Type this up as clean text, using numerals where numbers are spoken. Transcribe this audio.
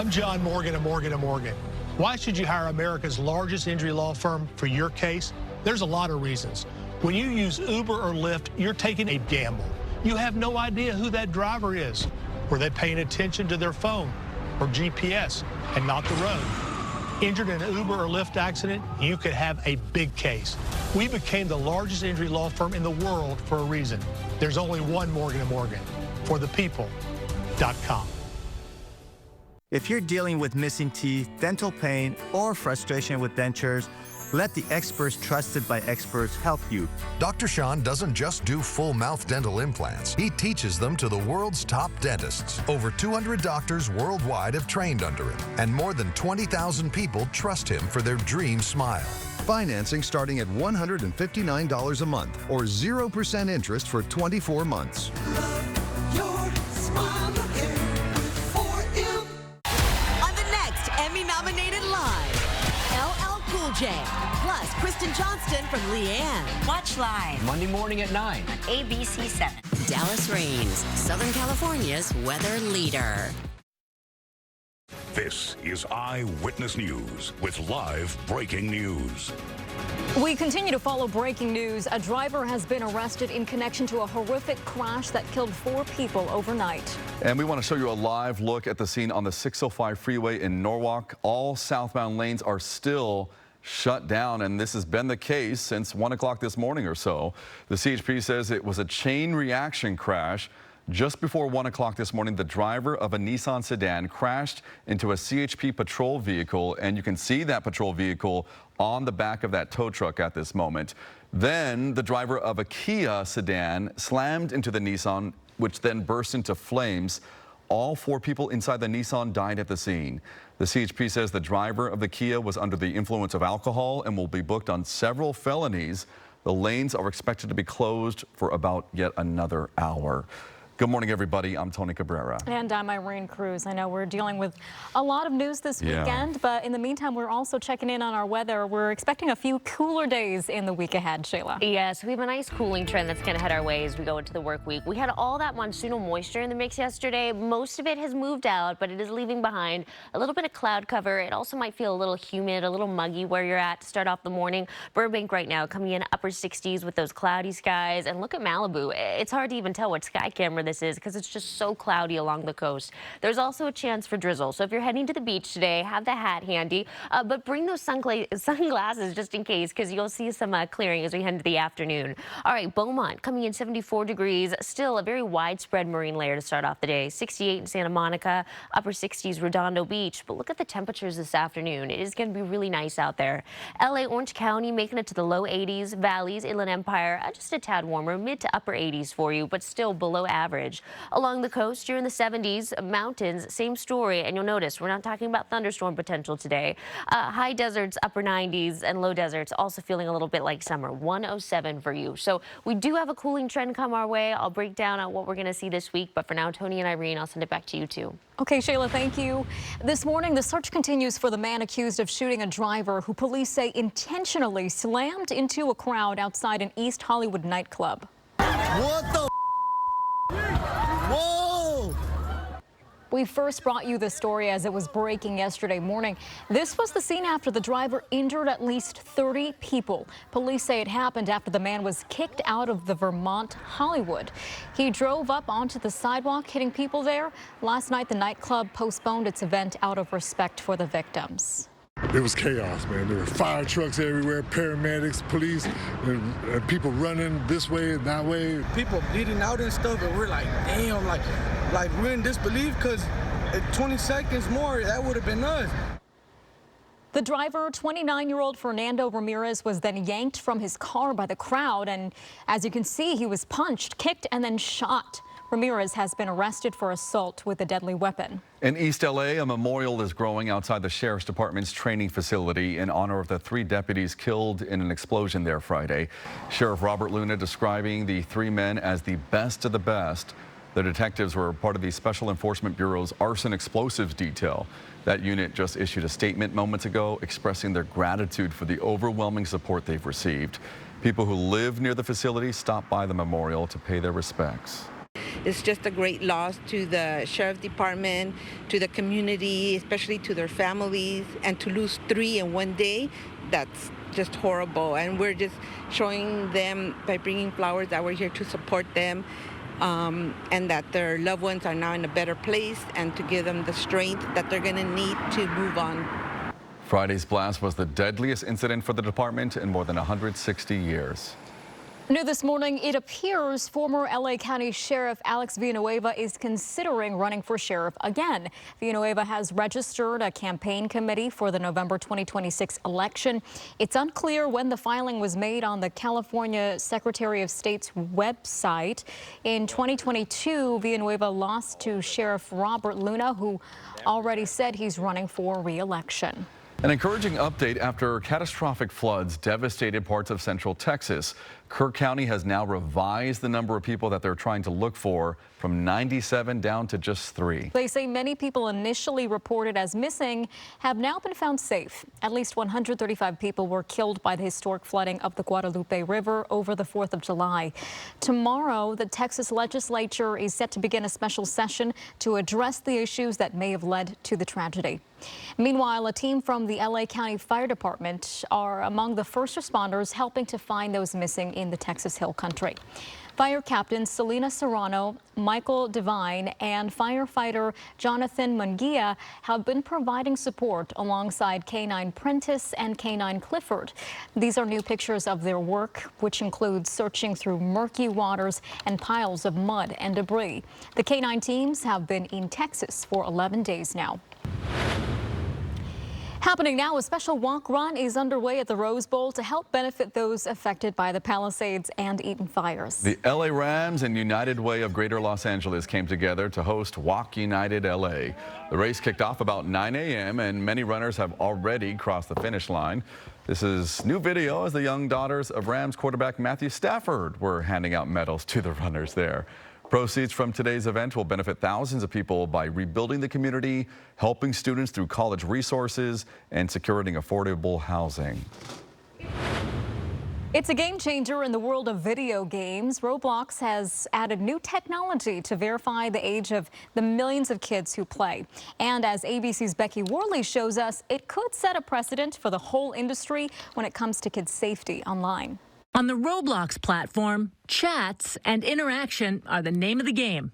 I'm John Morgan of Morgan & Morgan. Why should you hire America's largest injury law firm for your case? There's a lot of reasons. When you use Uber or Lyft, you're taking a gamble. You have no idea who that driver is. Were they paying attention to their phone or GPS and not the road? Injured in an Uber or Lyft accident, you could have a big case. We became the largest injury law firm in the world for a reason. There's only one Morgan & Morgan. For the people.com. If you're dealing with missing teeth, dental pain, or frustration with dentures, let the experts trusted by experts help you. Dr. Sean doesn't just do full mouth dental implants. He teaches them to the world's top dentists. Over 200 doctors worldwide have trained under him, and more than 20,000 people trust him for their dream smile. Financing starting at $159 a month or 0% interest for 24 months. Emmy-nominated Live, LL Cool J, plus Kristen Johnston from Leanne. Watch live Monday morning at 9 on ABC 7. Dallas Raines, Southern California's weather leader. This is Eyewitness News with live breaking news. We continue to follow breaking news. A driver has been arrested in connection to a horrific crash that killed 4 people overnight. And we want to show you a live look at the scene on the 605 freeway in Norwalk. All southbound lanes are still shut down, and this has been the case since 1 o'clock this morning or so. The CHP says it was a chain reaction crash. Just before 1 o'clock this morning, the driver of a Nissan sedan crashed into a CHP patrol vehicle, and you can see that patrol vehicle on the back of that tow truck at this moment. Then the driver of a Kia sedan slammed into the Nissan, which then burst into flames. All 4 people inside the Nissan died at the scene. The CHP says the driver of the Kia was under the influence of alcohol and will be booked on several felonies. The lanes are expected to be closed for about yet another hour. Good morning, everybody. I'm Tony Cabrera. And I'm Irene Cruz. I know we're dealing with a lot of news this weekend, but in the meantime, we're also checking in on our weather. We're expecting a few cooler days in the week ahead, Shayla. Yes, we have a nice cooling trend that's going to head our way as we go into the work week. We had all that monsoonal moisture in the mix yesterday. Most of it has moved out, but it is leaving behind a little bit of cloud cover. It also might feel a little humid, a little muggy where you're at to start off the morning. Burbank right now coming in upper 60s with those cloudy skies. And look at Malibu. It's hard to even tell what sky camera this is because it's just so cloudy along the coast. There's also a chance for drizzle. So if you're heading to the beach today, have the hat handy, but bring those sunglasses just in case, because you'll see some clearing as we head into the afternoon. All right, Beaumont coming in 74 degrees. Still a very widespread marine layer to start off the day. 68 in Santa Monica, upper 60s Redondo Beach. But look at the temperatures this afternoon. It is going to be really nice out there. LA, Orange County making it to the low 80s. Valleys, Inland Empire, just a tad warmer, mid to upper 80s for you, but still below average. Along the coast, you're in the 70s. Mountains, same story. And you'll notice we're not talking about thunderstorm potential today. High deserts, upper 90s, and low deserts also feeling a little bit like summer. 107 for you. So we do have a cooling trend come our way. I'll break down on what we're going to see this week. But for now, Tony and Irene, I'll send it back to you too. Okay, Shayla, thank you. This morning, the search continues for the man accused of shooting a driver who police say intentionally slammed into a crowd outside an East Hollywood nightclub. What the? Whoa! We first brought you this story as it was breaking yesterday morning. This was the scene after the driver injured at least 30 people. Police say it happened after the man was kicked out of the Vermont Hollywood. He drove up onto the sidewalk, hitting people there. Last night, the nightclub postponed its event out of respect for the victims. It was chaos, man. There were fire trucks everywhere, paramedics, police, and people running this way and that way. People bleeding out and stuff, and we're like, damn, like we're in disbelief because 20 seconds more, that would have been us. The driver, 29-year-old Fernando Ramirez, was then yanked from his car by the crowd, and as you can see, he was punched, kicked, and then shot. Ramirez has been arrested for assault with a deadly weapon. In East LA, a memorial is growing outside the Sheriff's Department's training facility in honor of the 3 deputies killed in an explosion there Friday. Sheriff Robert Luna describing the 3 men as the best of the best. The detectives were part of the Special Enforcement Bureau's arson explosives detail. That unit just issued a statement moments ago expressing their gratitude for the overwhelming support they've received. People who live near the facility stopped by the memorial to pay their respects. It's just a great loss to the sheriff department, to the community, especially to their families, and to lose 3 in one day, that's just horrible. And we're just showing them by bringing flowers that we're here to support them, and that their loved ones are now in a better place, and to give them the strength that they're going to need to move on. Friday's blast was the deadliest incident for the department in more than 160 years. New this morning, it appears former LA County Sheriff Alex Villanueva is considering running for sheriff again. Villanueva has registered a campaign committee for the November 2026 election. It's unclear when the filing was made on the California Secretary of State's website. In 2022, Villanueva lost to Sheriff Robert Luna, who already said he's running for re-election. An encouraging update after catastrophic floods devastated parts of central Texas. Kirk County has now revised the number of people that they're trying to look for from 97 down to just 3. They say many people initially reported as missing have now been found safe. At least 135 people were killed by the historic flooding of the Guadalupe River over the 4th of July. Tomorrow, the Texas legislature is set to begin a special session to address the issues that may have led to the tragedy. Meanwhile, a team from the LA County Fire Department are among the first responders helping to find those missing in the Texas Hill Country. Fire Captains Selena Serrano, Michael Devine, and firefighter Jonathan Munguia have been providing support alongside K9 Prentice and K9 Clifford. These are new pictures of their work, which includes searching through murky waters and piles of mud and debris. The K9 teams have been in Texas for 11 days now. Happening now, a special walk run is underway at the Rose Bowl to help benefit those affected by the Palisades and Eaton fires. The LA Rams and United Way of Greater Los Angeles came together to host Walk United LA. The race kicked off about 9 a.m. and many runners have already crossed the finish line. This is new video as the young daughters of Rams quarterback Matthew Stafford were handing out medals to the runners there. Proceeds from today's event will benefit thousands of people by rebuilding the community, helping students through college resources, and securing affordable housing. It's a game changer in the world of video games. Roblox has added new technology to verify the age of the millions of kids who play. And as ABC's Becky Worley shows us, it could set a precedent for the whole industry when it comes to kids' safety online. On the Roblox platform, chats and interaction are the name of the game.